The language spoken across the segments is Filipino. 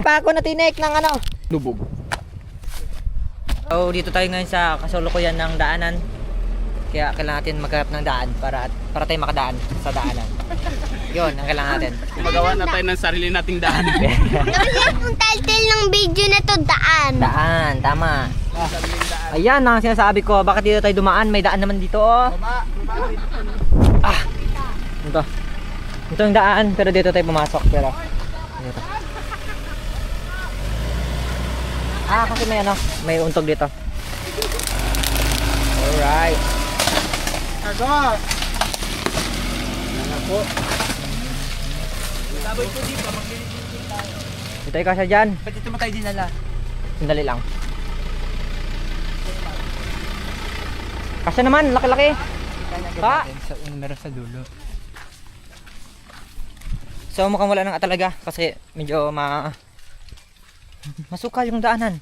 Pako na tinik ng ano? Lubog. So dito tayo ngayon sa kasulukuyan ng daanan. Kaya kailangan natin maghanap ng daan para tayo makadaan sa daanan. Yun ang kailangan natin. Magawa na tayo ng sarili nating daan. Yung title ng video na to, daan. Daan, tama. Ayan ang sinasabi ko. Bakit dito tayo dumaan? May daan naman dito oh. Ah! Ito. Ito yung daan pero dito tayo pumasok pero dito. Kasi may ano, may untog dito. Alright. Agos! Nangako. Sabay ko dito, maglilitin tayo. Dito tayo kasi dyan. Ba't ito mo tayo dinala? Sandali lang. Kasi naman, laki-laki. Pa! Meron sa dulo. So mukhang wala nang talaga kasi medyo masukal yung daanan.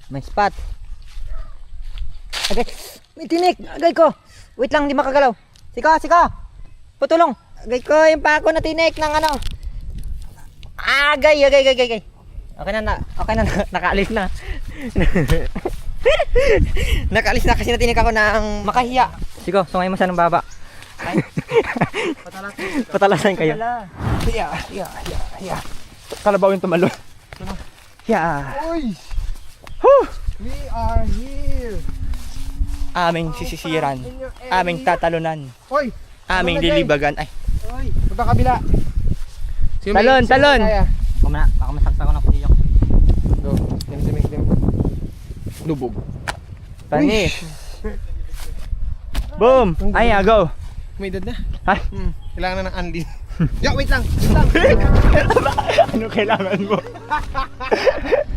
May spot. Agay, may tinik. Agay ko. Wait lang, hindi makagalaw. Sika. Putulong. Agay ko yung pako na tinik ng ano. Agay. Okay na, nakaalis na. Nakaalis na kasi natinik ako ng makahiya. Sigo, sungay mo siya ng baba. Patalasan kayo. Yeah. Kalabaw yung tumalo. Yeah. Uy! Whew! We are here! Aming sisisiran, aming tatalunan, Uy! aming lilibagan. Ay, Uy! Punta kabila! Talon! Baka masakta ko ng kuya. Go. Dim. Lubog. Panis. Boom! Ay, go! May edad na. Ay. Kailangan na ng unleash. Yo, wait lang! Ano kailangan mo?